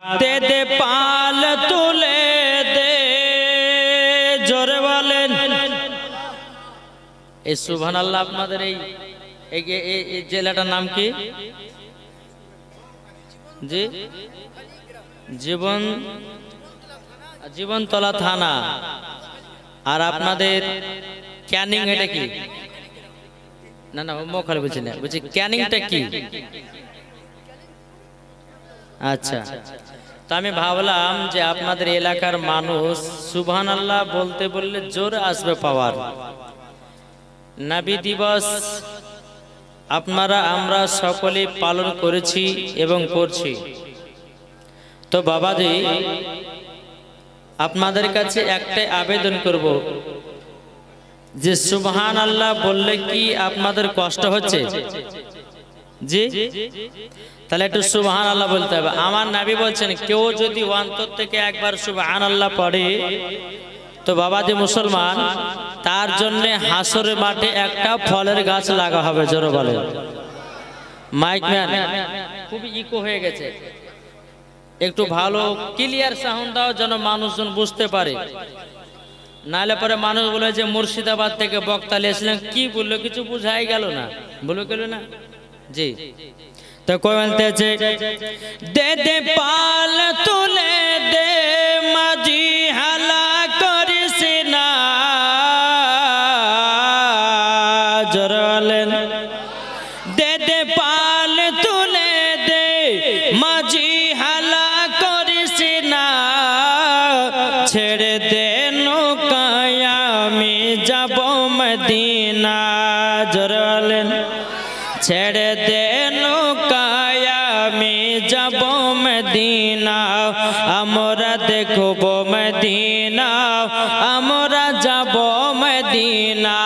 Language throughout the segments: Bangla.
दे दे पाल तुले दे जोरे বলেন এই সুবহানাল্লাহ। আপনাদের এই জেলাটার নাম কি? জি, জীবনতলা থানা। আর আপনাদের ক্যানিং এটা কি? না না মোখালে বুঝি না, বুঝি ক্যানিংটা কি? আচ্ছা, তো আমি ভাবলাম যে আপনাদের এলাকার মানুষ সুবহানাল্লাহ বলতে বললে জোর আসবে পাওয়ার। নবী দিবস আমরা সকলে পালন করেছি এবং করছি। তো বাবাজি আপনাদের কাছে একটাই আবেদন করব যে সুবহানাল্লাহ বললে কি আপনাদের কষ্ট হচ্ছে? জি, তাহলে একটু সুবহানাল্লাহ বলতে হবে। আমার নবী বলছেন কেউ যদি অন্তর থেকে একবার সুবহানাল্লাহ পড়ে তো বাবাজি মুসলমান তার জন্য হাসরের মাঠে একটা ফলের গাছ লাগা হবে। জোরে বলে মাইক ম্যান, খুব ইকো হয়ে গেছে, একটু ভালো ক্লিয়ার সাউন্ড দাও যেন মানুষজন বুঝতে পারে। নাহলে পরে মানুষ বলে যে মুর্শিদাবাদ থেকে বক্তা এসেছিলেন, কি বললো কিছু বুঝাই গেল না, বলে গেল না। জি, তো কই বলতেছে দে দে পাল তুলে দে মাঝি হালা করিস না। জোরে বলেন দে দে পাল তুলে দে মাঝি হালা করিস না। ছেড়ে দে নৌকায় আমি যাব মদিনা। জোরে বলেন ছেড়ে দে নৌকায় আমি যাব মদিনা। আমরা দেখব মদিনা, আমরা যাব মদিনা,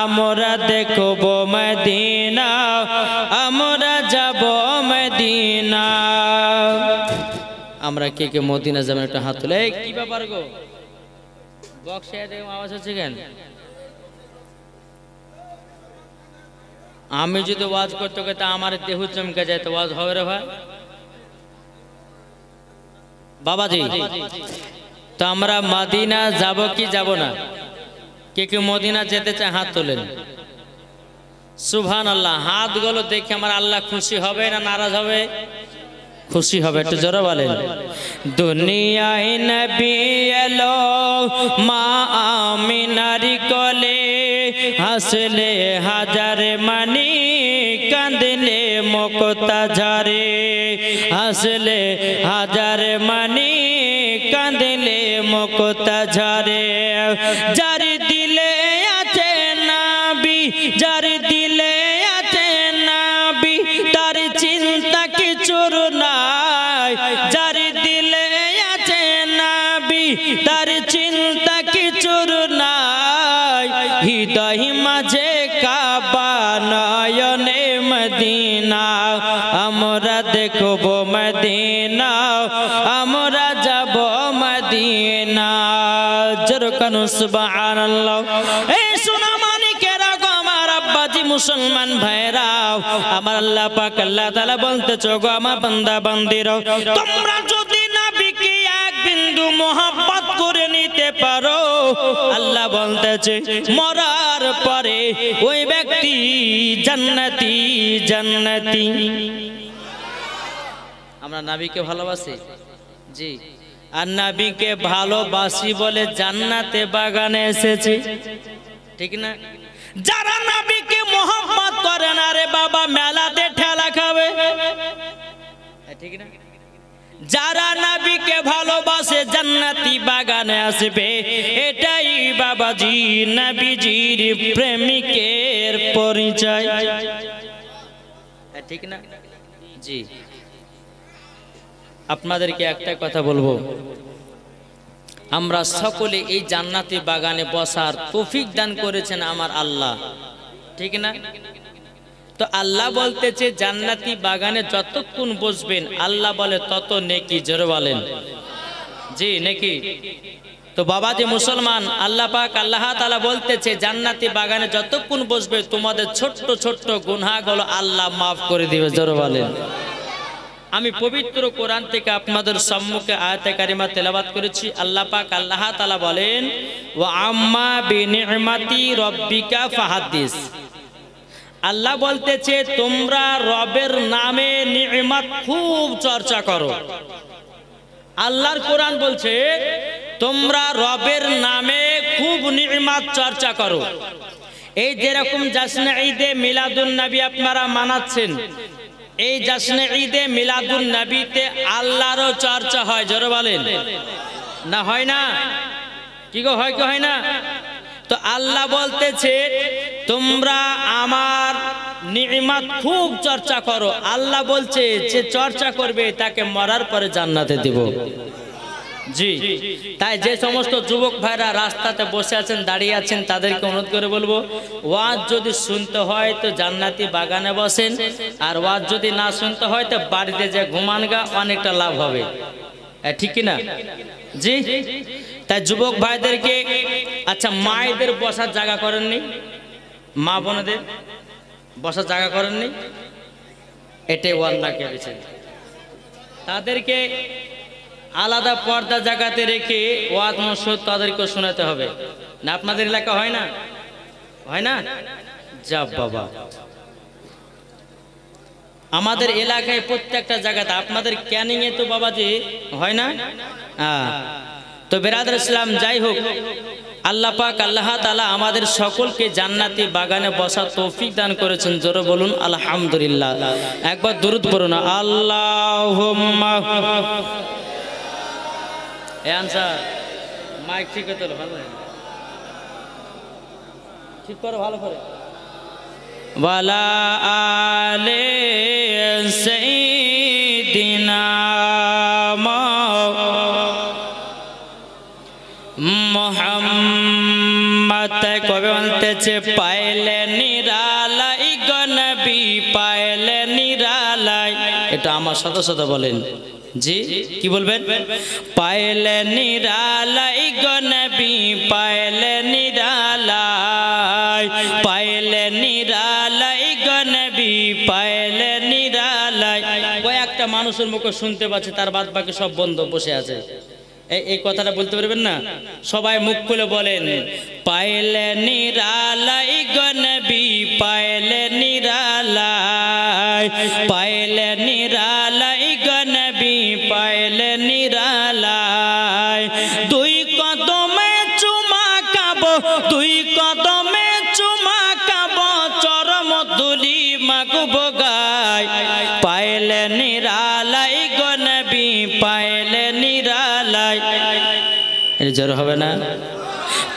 আমরা দেখব মদিনা, আমরা যাব মদিনা। আমরা কে কে মদিনা যাবেন একটা হাত তুলে। কি ব্যাপার গো, বক্সে আওয়াজ হচ্ছে কেন? আমি যদি ওয়াজ করতে তা আমার দেহ চমকে যায়, তো ওয়াজ হবে রে ভাই বাবাজি। তো আমরা মদিনা যাব কি যাব না? কে কে মদিনা যেতে চায় হাত তোলেন। সুবহানাল্লাহ। হাতগুলো দেখে আমার আল্লাহ খুশি হবে না নারাজ হবে? খুশি হবে। একটু জোরে বলেন দুনিয়ায় নবী এলো মা আমিনার কোলে। হাসলে হাজার মানি কাঁদলে মুক্তা ঝরে। হাসলে হাজার মানি কাঁদলে মুক্তা ঝরে। যার দিলে আছে নবী, যার দিলে আছে নবী তার চিন্তা কিছুর নাই। যার দিলে আছে নবী তার চিন্তা কিছুর নাই। হৃদয় মাঝে কাবা নয়নে মদিনা। আমরা দেখব মদিনা, আমরা যাব মদিনা। জোরকান সুবহানাল্লাহ। এই সোনা মানিকেরা গো আমার আব্বাজি মুসলমান ভাইরা, আমার আল্লাহ পাক আল্লাহ তাআলা বলতেছে গো আমার বান্দা বান্দিরা, তোমরা যদি নবীকে এক বিন্দু মোহাব্বত করে নিতে পারো, আল্লাহ বলতেছে মরার পরে ওই ব্যক্তি জান্নাতি জান্নাতি। আমরা নবীকে ভালোবাসি। জি, আর নবীকে ভালোবাসি বলে জান্নাতে বাগানে এসেছি, ঠিক না? যারা নবীকে মোহাম্মত করে না রে বাবা মেলাতে ঠেলা খাবে, ঠিক না? যারা নবীকে ভালোবাসে জান্নাতি বাগানে আসবে। এটাই বাবাজি নবীজির প্রেমিকের পরিচয়, ঠিক না? জি, আপনাদেরকে একটা কথা বলবো, আমরা সকলে এই জান্নাতি বাগানে বসার তৌফিক দান করেছেন আমার আল্লাহ, ঠিক না? তো আল্লাহ বলতেছে জান্নাতি বাগানে যতক্ষণ বসবেন আল্লাহ বলে তত নেকি। জোরে বলেন জি নেকি। তো বাবাজি মুসলমান আল্লাহ পাক আল্লাহ তাআলা বলতেছে জান্নাতি বাগানে যতক্ষণ বসবে তোমাদের ছোট্ট ছোট্ট গুনাহগুলো আল্লাহ মাফ করে দিবে। জোরে বলেন আমি পবিত্র কোরআন থেকে আপনাদের সম্মুখে আয়াতে কারিমা তেলাওয়াত করেছি। আল্লাহ পাক আল্লাহ তাআলা বলেন, ওয়া আম্মা বিনি'মাতি রাব্বিকা ফাহাদ্দিস। আল্লাহ বলতেছে তোমরা রবের নামে নি'মাত খুব চর্চা করো। আল্লাহর কোরআন বলছে তোমরা রবের নামে খুব নি'মাত চর্চা করো। এই যেরকম জাশনে ঈদে মিলাদুন নবী আপনারা মানাচ্ছেন, এই জাশনে ঈদে মিলাদুন নবীতে আল্লাহরও চর্চা হয়। জোরে বলেন না, হয় না? কি গো, হয় কি হয় না? তো আল্লাহ বলতেছে তোমরা আমার নি'মাত খুব চর্চা করো। আল্লাহ বলছে যে চর্চা করবে তাকে মরার পরে জান্নাতে দেব। জি, তাই যে সমস্ত যুবক ভাইরা রাস্তাতে বসে আছেন, দাঁড়িয়ে আছেন, তাদেরকে অনুরোধ করে বলবো, ওয়াজ যদি শুনতে হয় তো জান্নাতি বাগানে বসেন, আর ওয়াজ যদি না শুনতে হয় তো বাড়িতে যে ঘুমান গা, অনেকটা লাভ হবে। ঠিক কি না? জি, তাই যুবক ভাইদেরকে, আচ্ছা মায়েদের বসার জায়গা করেননি, মা বোনদের বসার জায়গা করেননি, এটাই ওয়াল্লাহ করেছেন। তাদেরকে আলাদা পর্দা জায়গাতে রেখে ওয়াজ নসিহত তাদেরকে শোনাতে হবে না। আপনাদের এলাকা হয় না? হয় না? যা বাবা, আমাদের এলাকায় প্রত্যেকটা জায়গাতে, আপনাদের ক্যানিং এ তো বাবাজি হয় না? তো বেরাদর ইসলাম, যাই হোক, আল্লাহ পাক আল্লাহ তাআলা আমাদের সকলকে জান্নাতি বাগানে বসার তৌফিক দান করেছেন। জোরে বলুন আলহামদুলিল্লাহ। একবার দুরূদ পড়ুন, আল্লাহুম্মা। আনসার মাইক ঠিক করতে হলো, ভালো ঠিক করো, ভালো করে। ওয়ালা আলে সাইয়্যিদিনা মুহাম্মদ। কবে বলতেছে পাইলে নিরালাই গো নবী, পাইলে নিরালাই। এটা আমার সাথে সাথে বলেন। জি, কি বলবেন? পাইলে নিরালাই গো নবী, পাইলে নিরালাই, পাইলে নিরালাই গো নবী, পাইলে নিরালাই। ওই একটা মানুষের মুখে শুনতে পাচ্ছে, তার বাদ বাকি সব বন্ধ, বসে আছে। এই কথাটা বলতে পারবেন না? সবাই মুখ খুলে বলেন, পাইলে নিরালাই গো নবী, পাইলে নিরালাই, পাইলে নিরালাই গো নবী, পাইলে নিরালাই। দুই কদমে চুমা খাবো, দুই কদমে চুমা খাবো, চরম ধুলি মাগবো গায়, পাইলে নিরালাই গো নবী, পাইলে নিরালাই। এর জোর হবে না?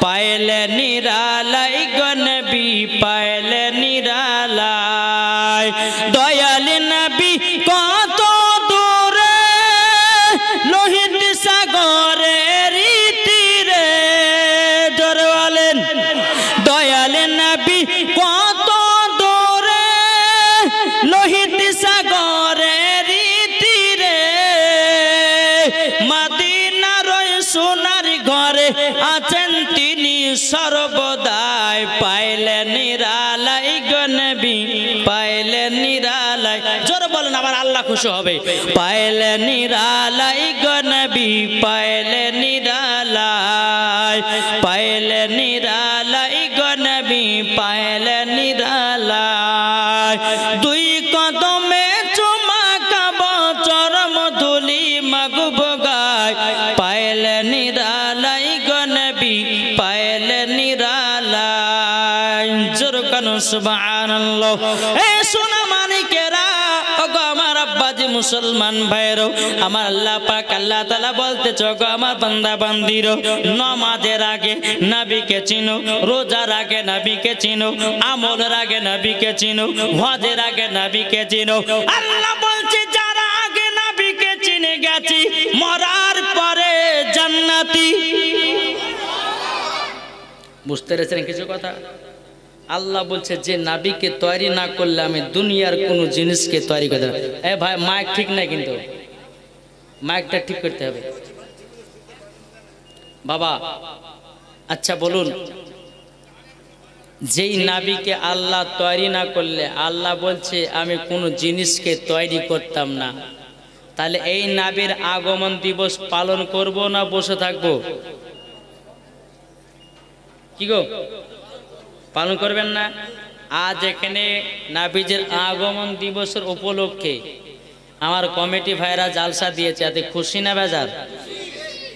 পাইলে নিরালাই গো নবী, পাইলে নিরালাই। দয়াল নবী কত দূরে, লোহিত সাগরের তীরে। জোরে বলেন, দয়াল নবী কত দূরে, লোহিত সাগরের তীরে। মদিনার সোনার ঘরে আছেন তিনি সর্বদাই, পাইলে নিরালাই গো নবী, পাইলে নিরালাই। জোরে বলেন, আমার আল্লাহ খুশি হবে। পাইলে নিরালাই গো নবী, পাইলে নিরালাই, পাইলে নিরালাই গো নবী, পাইলে নিরালাই। দুই কদমে চুমা খাবো, চরম ধুলি মাগবো গায়, পাইলে নিরালাই গো নবী, পাইলে নিরালাই। জোর কানো সুবহানাল্লাহ। এ সোনা মানিকেরা, ওগো আমার আব্বাজি মুসলমান ভাইরো, আমার আল্লাহ পাক আল্লাহ তাআলা বলতেছে, ওগো আমার বান্দা বান্দিরো, নামাজের আগে নবীকে চিনো, রোজার আগে নবীকে চিনো, আমলের আগে নবীকে চিনো, হজের আগে নবীকে চিনো। আল্লাহ বলছে যারা আগে নবীকে চিনে গেছি, মরার পরে জান্নাতি। বুঝতে পেরেছেন কিছু কথা? আল্লাহ বলছে যে নবীকে তৈরি না করলে আমি দুনিয়ার কোনো জিনিসকে তৈরি করতে পারি। এ ভাই, মাইক ঠিক নাই, কিন্তু মাইকটা ঠিক করতে হবে বাবা। আচ্ছা বলুন, যেই নবীকে আল্লাহ তৈরি না করলে, আল্লাহ বলছে আমি কোনো জিনিসকে তৈরি করতাম না। তাহলে এই নবীর আগমন দিবস পালন করব না বসে থাকবো? কি গো, পালন করবেন না? আজ এখানে নবীজির আগমন দিবসের উপলক্ষে আমার কমিটি ভাইরা জালসা দিয়েছে, এতে খুশি না বেজার?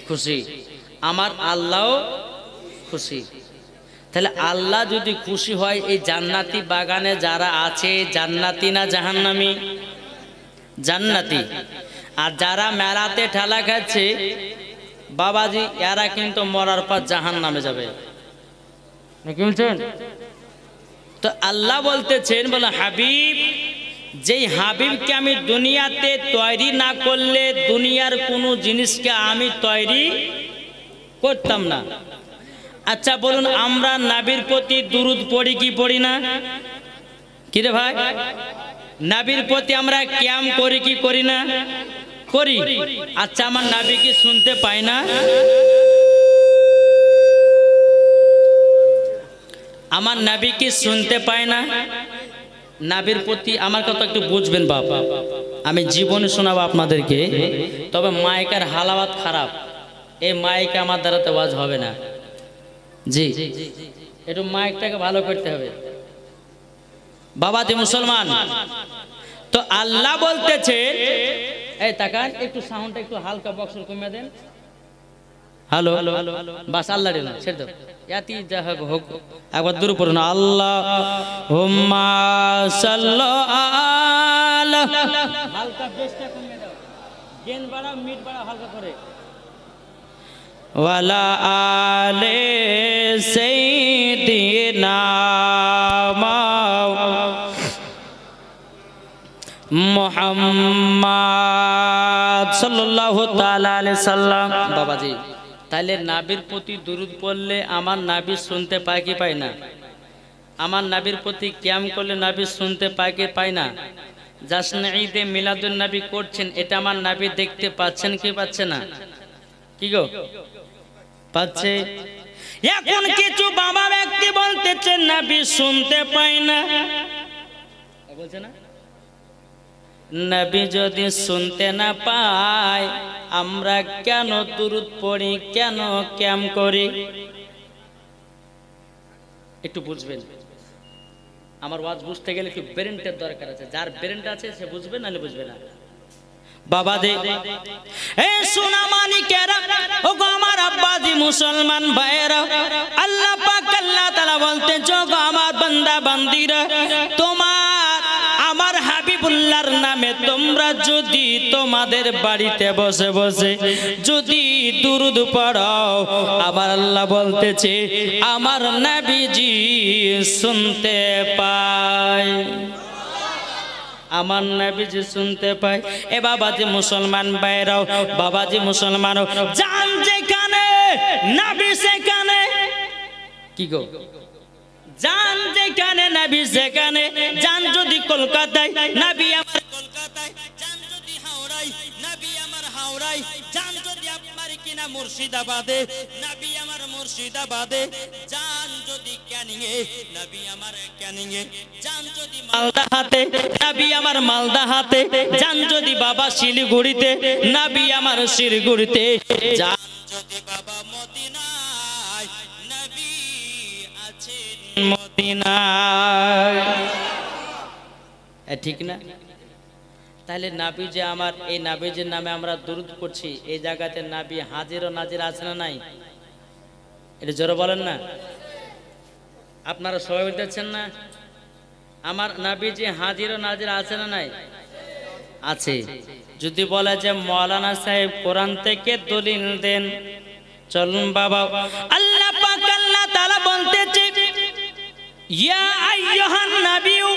খুশি। আমার আল্লাহও খুশি। তাহলে আল্লাহ যদি খুশি হয়, এই জান্নাতি বাগানে যারা আছে জান্নাতি না জাহান্নামী? জান্নাতি। আর যারা মেলাতে ঠেলা খাচ্ছে বাবাজি, এরা কিন্তু মরার পর জাহান্নামে যাবে। কি বলছেন? তো আল্লাহ বলতেছেন, বলে হাবিব, যেই হাবিবকে আমি দুনিয়াতে তৈরি না করলে দুনিয়ার কোনো জিনিসকে আমি তৈরি করতাম না। আচ্ছা বলুন, আমরা নবীর প্রতি দুরূদ পড়ি কি পড়ি না? কি রে ভাই, নবীর প্রতি আমরা কিয়াম করি কি করি না? করি। আচ্ছা, আমার নবী কি শুনতে পাই না? আমার নবী কি শুনতে পায় না? নবীর প্রতি আমার কথা একটু বুঝবেন বাবা, আমি জীবনে শোনাবো আপনাদেরকে, তবে মাইকের হালাওয়াত খারাপ, এই মাইকে আমার দ্বারা তো আওয়াজ হবে না। জি, একটু মাইকটাকে ভালো করতে হবে বাবাজি মুসলমান। তো আল্লাহ বলতেছেন, এই তাকান, একটু সাউন্ডটা একটু হালকা বক্সের কমিয়ে দেন। হ্যালো, বাস আল্লাহ রে না ছেড়ে দাও, ইয়াতি যা হোক একবার দূর পড়ুন। আল্লাহুম্মা সাল্লি আলা, হালকা বেসটা কমিয়ে দাও, গেন বাড়াও, মিট বাড়াও হালকা করে। ওয়ালা আলে সাইয়্যিদিনা মুহাম্মদ সাল্লাল্লাহু তাআলা আলাইহি সাল্লাম। বাবাজি, তাহলে নবীর প্রতি দুরূদ পড়লে আমার নবী শুনতে পায় কি পায় না? আমার নবীর প্রতি কিয়াম করলে নবী শুনতে পায় কি পায় না? জাশ্নে ঈদে মিলাদুন নবী করছেন, এটা আমার নবী দেখতে পাচ্ছেন কি পাচ্ছে না? কি গো, পাচ্ছে। এখন কিছু বাবা ব্যক্তি বলতেছেন নবী শুনতে পায় না, বলছে না? নবী যদি শুনতে না পায়, আমরা কেন দুরূদ পড়ি, কেন কিয়াম করি? একটু বুঝবেন, আমার ওয়াজ বুঝতে গেলে একটু ব্রেনটার দরকার আছে। যার ব্রেনটা আছে সে বুঝবে, নাহলে বুঝবে না। বাবা দে এ সোনা মানিকেরা, ও গো আমার আব্বাজি মুসলমান ভাইরা, আল্লাহ পাক আল্লাহ তাআলা বলতে, যোগ আমার বান্দা বান্দিরা, তোমার আমার হাবিবুল্লাহর নামে তোমরা যদি তোমাদের বাড়িতে বসে বসে যদি দুরূদ পড়াও, আমার আল্লাহ বলতেছে আমার নবীজি শুনতে পায়, আমার নবীজি শুনতে পায়। এ বাবাজি মুসলমান ভাইরাও, বাবাজি মুসলমান, জান যেখানে নবী সেখানে। কি গো, জান যেখানে নবী সেখানে। জান যদি কলকাতায়, নবী আমার কলকাতায়। জান যদি হাওড়ায়, নবী আমার হাওড়ায়। জান যদি আপনার কিনা মুর্শিদাবাদে, নবী আমার মুর্শিদাবাদে। জান যদি ক্যানিংয়ে, নবী আমার ক্যানিংয়ে। জান যদি মালদাহাতে, নবী আমার মালদাহাতে। জান যদি বাবা শিলিগুড়িতে, নবী আমার শিলিগুড়িতে। জান যদি বাবা মদিনায়, নবী আছেন মদিনায়। ঠিক না? তাহলে নবী যে আমার, এই নবীজির নামে আমরা দুরূদ পড়ছি, এই জায়গাতে নবী হাজির ও নাজির আছে না নাই? এটা জোরে বলেন না। আপনারা সবাই বলতেছেন না? আমার নবীজি হাজির ও নাজির আছে না নাই? আছে। যদি বলে যে মাওলানা সাহেব কোরআন থেকে দলিল দেন, চলুন বাবা। আল্লাহ পাক আল্লাহ তাআলা বলতেছে, ইয়া আইয়ুহান নাবিয়্যু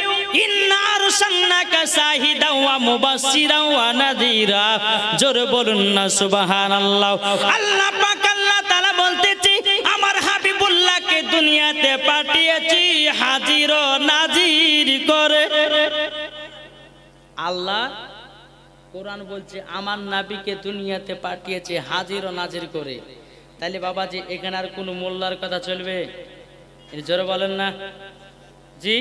ইন্না আরসালনাকা শাহিদাও ওয়া মুবাশশিরাও ওয়া নাযীরা। জোরে বলুন না সুবহানাল্লাহ। আল্লাহ পাক আল্লাহ তাআলা বলতেছে, আমার হাবিবুল্লাহকে দুনিয়াতে পাঠিয়েছি হাজির ও নাজির করে। আল্লাহ কোরআন বলছে আমার নবীকে দুনিয়াতে পাঠিয়েছে হাজির ও নাজির করে। তাহলে বাবাজি এখানে আর কোনো মোল্লার কথা চলবে? জোরে বলেন না জি।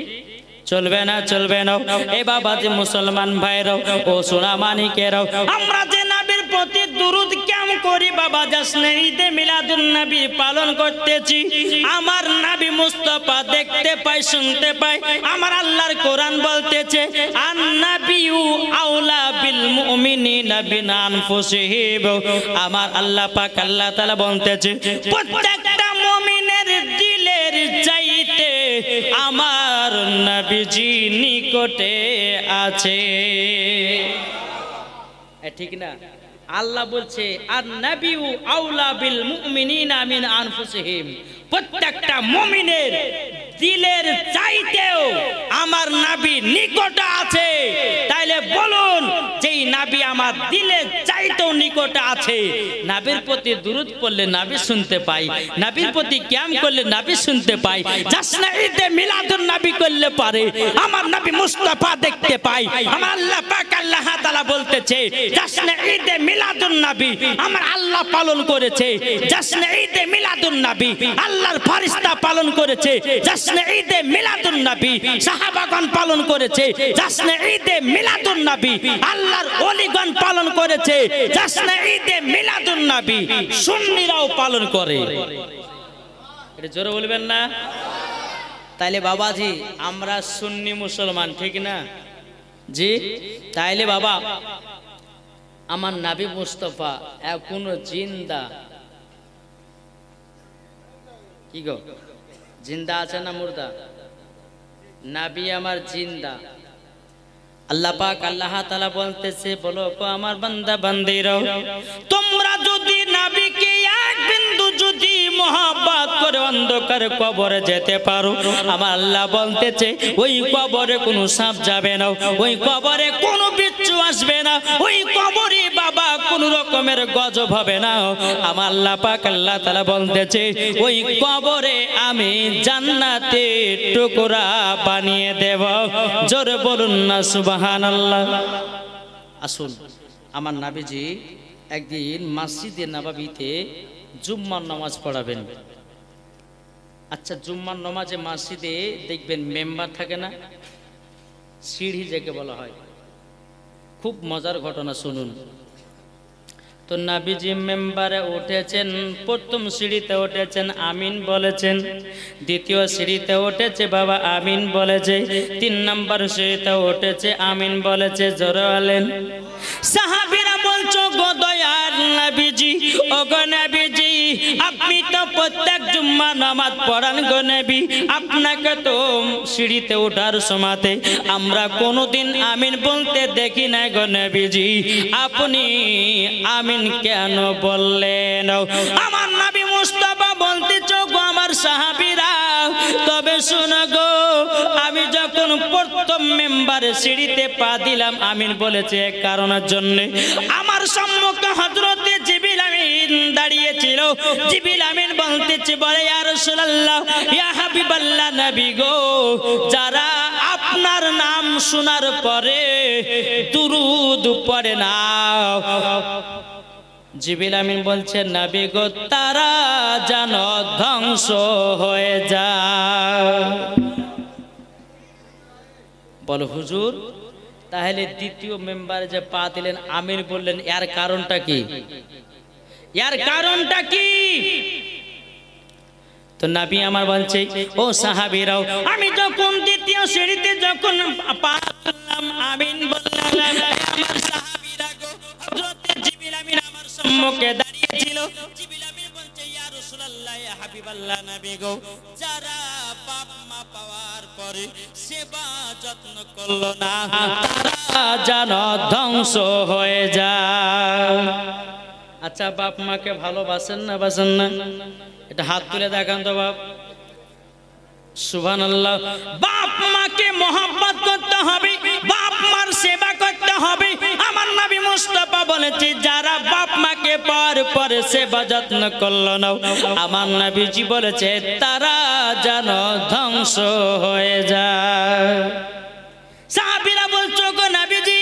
চলবে না, চলবে না। এ বাবা যে মুসলমান ভাইরাও ও সোনা মানিকেরাও, আমরা যে নবীর প্রতি দুরূদ কেমন করি বাবা, জাশ্নে ঈদে মিলাদুন নবী পালন করতেছি। আমার নবী মুস্তাফা দেখতে পাই, শুনতে পাই, আমার আল্লাহর কোরআন বলতেছে আন নাবিয়্যু আওলা বিল মুমিনিনা মিন আনফুসিহিম। আমার আল্লাহ পাক আল্লাহ তাআলা বলতেছে প্রত্যেকটা মুমিনের দিলের চাইতে আমার নবীজি নিকটে আছে। ঠিক না? আল্লাহ বলছে আর নবিয়্যু আওলা বিল মুমিনিনা মিন আনফুসিহিম, প্রত্যেকটা মুমিনের দিলের চাইতেও আমার নবী নিকটে আছে। তাইলে বলুন যেই নবী আমার দিলের চাইতেও নিকটে আছে, নবীর প্রতি দুরূদ পড়লে নবী শুনতে পাই, নবীর প্রতি কিয়াম করলে নবী শুনতে পাই, জাশ্নে ঈদে মিলাদুন নবী করলে পারে আমার নবী মুস্তাফা দেখতে পাই। আমার আল্লাহ পাক আল্লাহ তাআলা বলতেছে জাশ্নে ঈদে মিলাদুন নবী আমার আল্লাহ পালন করেছে, জাশ্নে ঈদে মিলাদুন নবী আল্লাহর ফেরেশতা পালন করেছে, জাশ্নে ঈদে মিলাদুন নবী সাহাবাগণ পালন করেছে, জাশ্নে ঈদে মিলাদুন নবী আল্লাহর ওলিগণ পালন করেছে, জাশ্নে ঈদে মিলাদুন নবী সুন্নিরাও পালন করে। এটা জোরে বলবেন না? তাইলে বাবাজি আমরা সুন্নি মুসলমান, ঠিক না? জি। তাইলে বাবা আমার নবী মুস্তাফা এখনো জিন্দা। কি গো, জিন্দা আছে না মুর্দা? নবী আমার জিন্দা। আল্লাহ পাক আল্লাহ তাআলা বলতেছে বলো গো আমার বান্দা বান্দিরা, তোমরা যদি নবীকে এক বিন্দু যদি মহব্বত করে অন্ধকার কবরে যেতে পারো, আমার আল্লাহ বলতেছে ওই কবরে কোনো সাপ যাবে না, ওই কবরে কোনো বিচ্ছু আসবে না, ওই কবরে বাবা কোন রকমের গজব হবে না। আমার আল্লাহ পাক আল্লাহ তাআলা বলতেছে ওই কবরে আমি জান্নাতের টুকরা বানিয়ে দেব। জোরে বলুন না সুবহানাল্লাহ। আসুন, আমার নবীজি একদিন মসজিদে নববীতে জুম্মার নামাজ পড়াবেন। আচ্ছা, জুম্মার নামাজে মসজিদে দেখবেন মেম্বার থাকে না, সিঁড়ি যাকে বলা হয়। খুব মজার ঘটনা শুনুন তো। নবীজি মেম্বারে উঠেছেন, প্রথম সিঁড়িতে উঠেছেন আমিন বলেছেন, দ্বিতীয় সিঁড়িতে উঠেছে বাবা আমিন বলেছে, 3 নম্বর সিঁড়িতে উঠেছে আমিন বলেছে। জোরে বলেন। সাহাবীরা বলছো গো দয়ার নবীজি, ও গো নবীজি আপনি তো প্রত্যেক জুম্মা নামাজ পড়ান গো নবী, আপনাকে তো সিঁড়িতে ওঠার সময়তে আমরা কোনোদিন আমিন বলতে দেখি না গো নবীজি, আপনি আমিন কেন বললেন? আমার নবী মুস্তাফা বলতেছো গো আমার সাহাবীরা, তবে শোনো গো, আমি যখন প্রথম মেম্বারে সিঁড়িতে পা দিলাম আমিন বলেছে এক কারণের জন্য, আমার সম্মুখে হযরতে জিবরিল আমিন দাঁড়িয়েছিল। জিবরিল আমিন বলতেছে বলে ইয়া রাসূলুল্লাহ, ইয়া হাবিবাল্লাহ নবী গো, যারা আপনার নাম শোনার পরে দুরূদ পড়ে না, জিবরিল আমিন বলছেন নবী গো তারা যেন ধ্বংস হয়ে যায়। বলো হুজুর, তাহলে দ্বিতীয় মেম্বারে যে পা দিলেন আমিন বললেন, এর কারণটা কি? এর কারণটা কি? তো নবী আমার বলছে ও সাহাবীরাও, আমি যখন দ্বিতীয় সিঁড়িতে যখন পা দিলাম আমিন বললাম, আমার সাহাবীরা গো, হযরত জিবরিল আমিন আমার সম্মুখে দাঁড়িয়েছিল। জিবরিল আমিন বলছে ইয়া রাসূলুল্লাহ, ইয়া হাবিবাল্লাহ নবী গো, যারা বাপ মা পাওয়ার পরে সেবা যত্ন করলো না, তারা যেন ধ্বংস হয়ে যায়। আচ্ছা, বাপ মাকে ভালোবাসেন না বাসেন না? এটা হাত তুলে দেখান তো বাপ। সুবহানাল্লাহ। বাপ মাকে মহব্বত করতে হবে, বাপ মার সেবা করতে হবে। আমার নবী মুস্তাফা বলেছে যারা বাপ মাকে পাওয়ার পরে সেবা যত্ন করলো না, আমার নবীজি বলেছে তারা যেন ধ্বংস হয়ে যায়। সাহাবীরা বলছো গো নবীজি,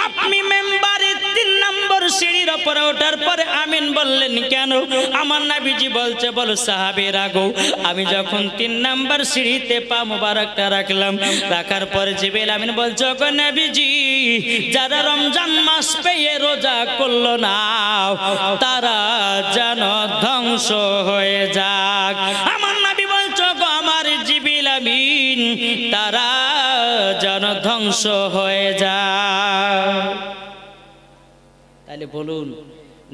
আপনি মেম্বারে 3 নম্বর সিঁড়ির উপরে ওঠার পরে আমিন বললেন কেন? আমার নবীজি বলছে, বলো সাহাবীরা গো, আমি যখন 3 নম্বর সিঁড়িতে পা মোবারকটা রাখলাম, রাখার পরে জিবরিল আমিন বলছে, গো নবীজি, যারা রমজান মাস পেয়ে রোজা করলো না তারা যেন ধ্বংস হয়ে যাক। আমার নবী বলছে, গো আমার জিবরিল আমিন, তারা যেন ধ্বংস হয়ে যায়। তাহলে বলুন,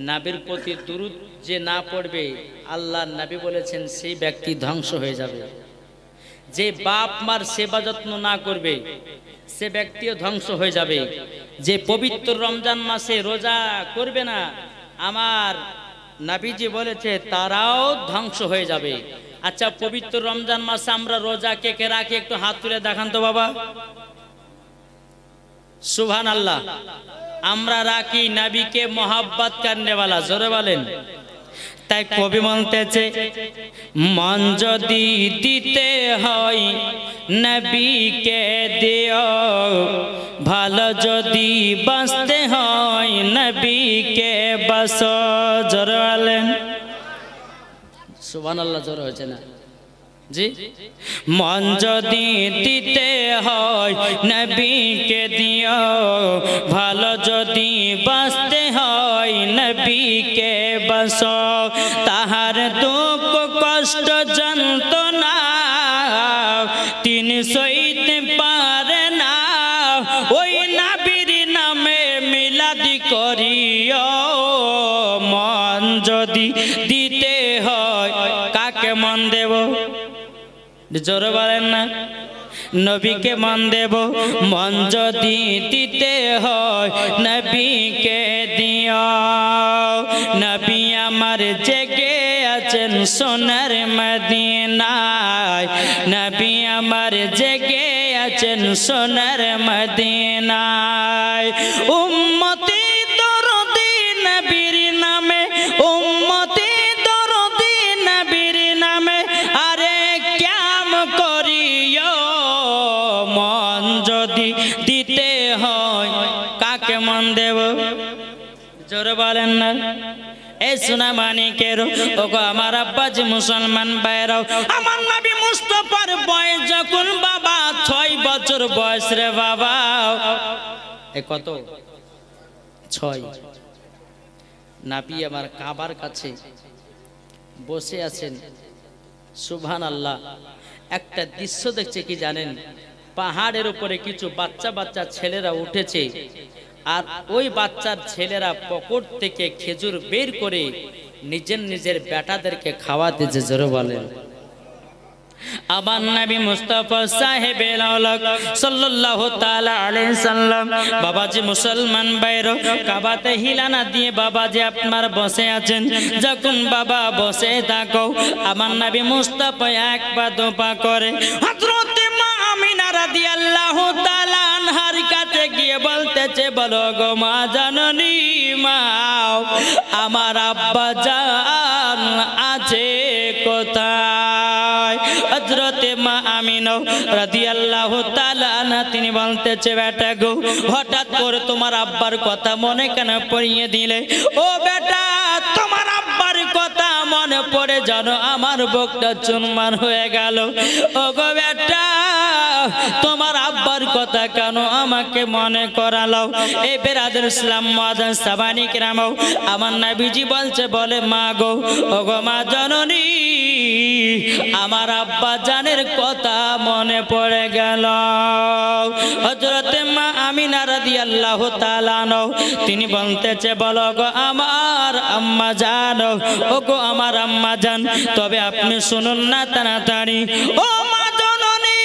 নবীর প্রতি দুরূদ যে না পড়বে, আল্লাহর নবী বলেছেন সেই ব্যক্তি ধ্বংস হয়ে যাবে। যে বাপ মার সেবা যত্ন না করবে সে ব্যক্তিও ধ্বংস হয়ে যাবে। যে পবিত্র রমজান মাসে রোজা করবে না, আমার নবীজি বলেছে তারাও ধ্বংস হয়ে যাবে। আচ্ছা, পবিত্র রমজান মাসে আমরা রোজা কে কে রাখি? একটু হাত তুলে দেখান তো বাবা। সুবহানাল্লাহ। আমরা রাখি নবীকে মোহাব্বত করনে वाला, জোরে বলেন। তাই কবি বলতেছে, মন যদি দিতে হয় নবীকে দিও, ভালো যদি বাঁচতে হয় নবীকে বাসো, জোরে বলেন। সুবহানাল্লাহ, জোরে হয়েছে না জি? মন যদি দিতে হয় নবীকে দিও, ভালো যদি বাঁচতে হয় নবীকে বাসো, তাহার দুঃখ কষ্ট যন্ত্রণা তিনি সইতে পারে না, ওই নবীর নামে মিলাদি করিও। মন যদি দিতে হয়, কাকে মন দেব? জোরে বলেন না। নবীকে মন দেব। মন যদি দিতে হয় নবীকে দিও। নবী আমার জেগে আছেন সোনার মদিনায়, নবী আমার জেগে আছেন সোনার মদিনায়। উম্মতি দরদি নবীর নামে, উম্মতি দরদি নবীর নামে, আরে ক্যাম করিও। মন যদি দিতে হয় কাকে মন দেব? জোরে বলেন না। এ সোনা মানিকের ওগো আমার আব্বাজি মুসলমান ভাইরাও, আমার নবী মুস্তাফার বয়স যখন বাবা 6 বছর বয়স রে বাবা, এ কত 6, নবী আমার কাবার কাছে বসে আছেন। সুবহানাল্লাহ। একটা দৃশ্য দেখছে কি জানেন? পাহাড়ের উপরে কিছু বাচ্চা বাচ্চা ছেলেরা উঠেছে, আর ওই বাচ্চার ছেলেরা পকেট থেকে খেজুর বের করে নিজের নিজের বেটাদেরকে খাওয়াতেছে। জোরে বলেন। আমার নবী মুস্তাফা সাহেবে আওলাদ সাল্লাল্লাহু তাআলা আলাইহি সাল্লাম, বাবাজি মুসলমান ভাইরা, কাবাতে হিলানা দিয়ে বাবাজি আপনার বসে আছেন। যখন বাবা বসে থাকো, আমার নবী মুস্তাফা এক পা দো পা করে হযরতে মা আমিনা রাদিয়াল্লাহু তাআলা আনহার কাছে গিয়ে বলতেছে, বলো গো মা জননী, মা আমার আব্বা জান আছে কোথায়? হযরতে মা আমিনা রাদিয়াল্লাহু তাআলা আনহা তিনি বলতেছে, বেটা গো, হঠাৎ করে তোমার আব্বার কথা মনে কেন পড়িয়ে দিলে? ও বেটা, তোমার আব্বার কথা মনে পড়ে জানো আমার বুকটা চুরমার হয়ে গেল। ও গো বেটা, তোমার আব্বার কথা কেন আমাকে মনে করালো? এই বেরাদর ইসলাম মুআজ্জিন সাবানি কিরাম, আমার নবীজি বলছে, বলে মা গো, ও গো মা জননী, আমার আব্বা জানের কথা মনে পড়ে গেল। হযরতে মা আমিনা রাদিয়াল্লাহু তাআলা আনহা তিনি বলতেছে, বলো গো আমার আম্মা জান, ও গো আমার আম্মা জান, তবে আপনি শুনুন না তাড়াতাড়ি। ও মা জননী,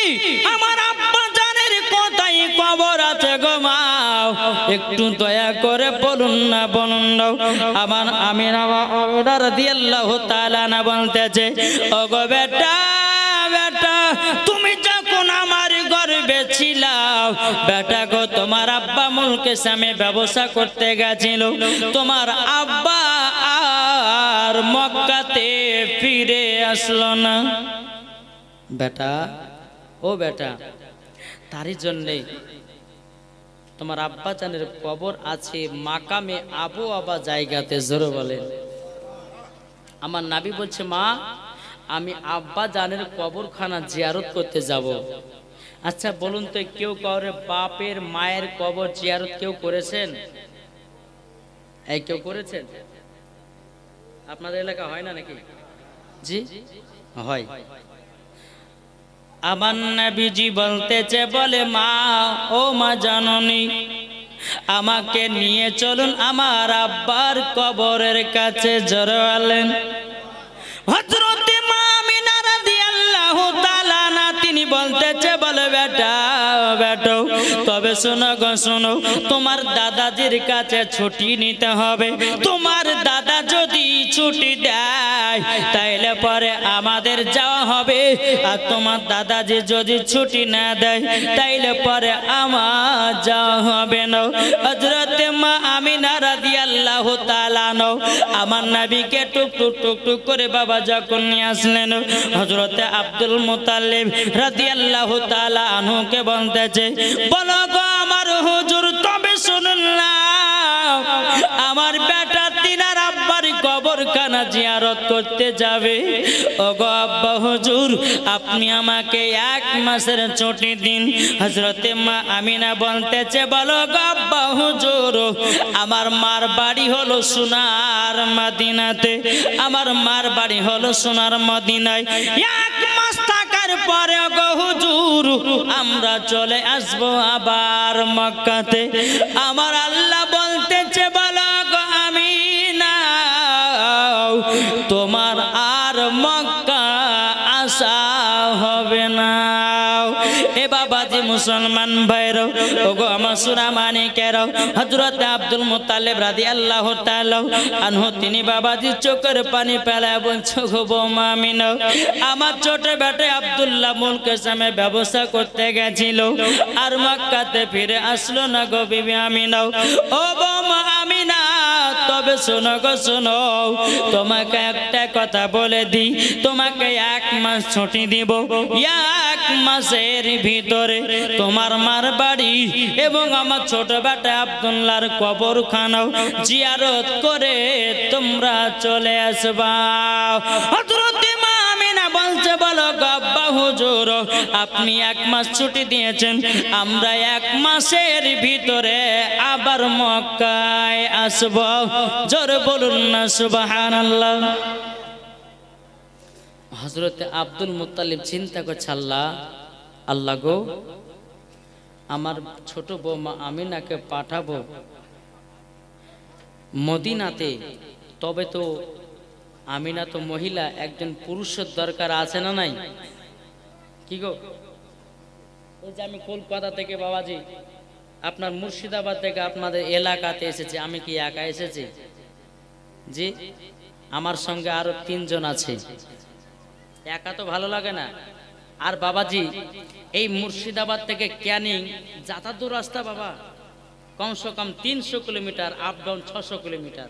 আমার আব্বা জানের কোথায় কবর আছে গো মা? একটু দয়া করে বলুন না, বলুন না। আমার আমিনা রাদিয়াল্লাহু তাআলা না বলতেছে, ও গো বেটা, বেটা তুমি যখন আমার গর্ভে ছিলা, বেটা গো, তোমার আব্বা মুলকে সামে ব্যবসা করতে গেছিল, তোমার আব্বা আর মক্কাতে ফিরে আসলো না। বেটা, ও বেটা, তারই জন্যে তোমার আব্বা জানের কবর আছে মাকামে আবু আবা জায়গাতে, জোরে বলেন। আমার নাবি বলছে, মা আমি আব্বা জানের কবরখানা জিয়ারত করতে যাব। আচ্ছা বলুন তো, কেউ কাউরে বাপের মায়ের কবর জিয়ারত কেউ করেছেন? এই কেউ করেছেন? আপনাদের এলাকা হয় না নাকি? জি হয়। আমার নবীজি বলতেছে, বলে মা, ও মা জাননী, আমাকে নিয়ে চলুন আমার আব্বার কবরের কাছে। জোরে বলেন। হযরত মা আমিনা রাদিয়াল্লাহু তাআলা না, তিনি বলতেছে, বলে বেটা বেটো, তবে শোনো গো শোনো, তোমার দাদাজির কাছে ছুটি নিতে হবে। তোমার দাদা যদি ছুটি দেয় তাইলে পরে আমাদের যাওয়া হবে, আর তোমার দাদাজি যদি ছুটি না দেয় তাইলে পরে আমার যাওয়া হবে না। হযরত মা আমিনা রাদিয়াল্লাহু তাআলা আমার নবীকে টুক টুক টুক টুক করে বাবা যখন নিয়ে আসলেন, হযরত আব্দুল মুতাল্লিব রাদিয়াল্লাহু তাআলা আনহুকে বলতেছে, বলো গো আমার হুজুর, তবে শুনুন না, আমার বেটা তিনার আব্বার কবরখানা জিয়ারত করতে যাবে। ওগো আব্বা হুজুর, আপনি আমাকে 1 মাসের ছুটি দিন। হযরতে মা আমিনা বলতেছে, বলো গো আব্বা হুজুর, আমার মার বাড়ি হলো সোনার মদিনাতে, আমার মার বাড়ি হলো সোনার মদিনায়। 1 মাস থাকার পরে গো হুজুর আমরা চলে আসবো আবার মক্কাতে। আমার আল্লাহ বলতেছে, বলো গো আমিনা, তোমার আর মক্কা আসা হবে না। এ বাবাজি মুসলমান ভাইরাও, ওগো আমার সুরা মানিকেরাও, হযরত আব্দুল মুত্তালিব রাদিয়াল্লাহু তাআলা আনহু তিনি বাবাজি চোখের পানি ফেলায় বলছো, গো বৌমা আমিনা, আমার ছোট বেটা আব্দুল্লাহ মুলকের সামনে ব্যবসা করতে গেছিল, আর মক্কাতে ফিরে আসলো না গো বিবি আমিনা। ও বৌমা আমিনা, তবে শোনো গো শোনো, তোমাকে একটা কথা বলে দিই, তোমাকে 1 মাস ছুটি দিব। 1 মাসের ভিতরে তোমার মার বাড়ি এবং আমার ছোট বেটা আব্দুল্লাহর কবরখানাও জিয়ারত করে তোমরা চলে আসবা। হযরত মা আমিনা বলছে, বলো গো আব্বা হুজুর, আপনি 1 মাস ছুটি দিয়েছেন, আমরা 1 মাসের ভিতরে আবার মক্কায় আসব। জোরে বলুন না সুবহানাল্লাহ। হযরত আব্দুল মুত্তালিব চিন্তা করছে, আল্লাহ আল্লাহ গো, আমার ছোট বৌমা আমিনাকে পাঠাবো মদিনাতে, তবে তো আমিনা তো মহিলা, একজন পুরুষের দরকার আছে না নাই? কি গো, এই যে আমি কলকাতা থেকে বাবাজি আপনার মুর্শিদাবাদ থেকে আপনাদের এলাকাতে এসেছি, আমি কি একা এসেছি? জি, আমার সঙ্গে আরো 3 জন আছে। একা তো ভালো লাগে না। আর বাবাজি এই মুর্শিদাবাদ থেকে ক্যানিং যাতায়াত রাস্তা বাবা কমসে কম 300 কিলোমিটার, আপ ডাউন 600 কিলোমিটার।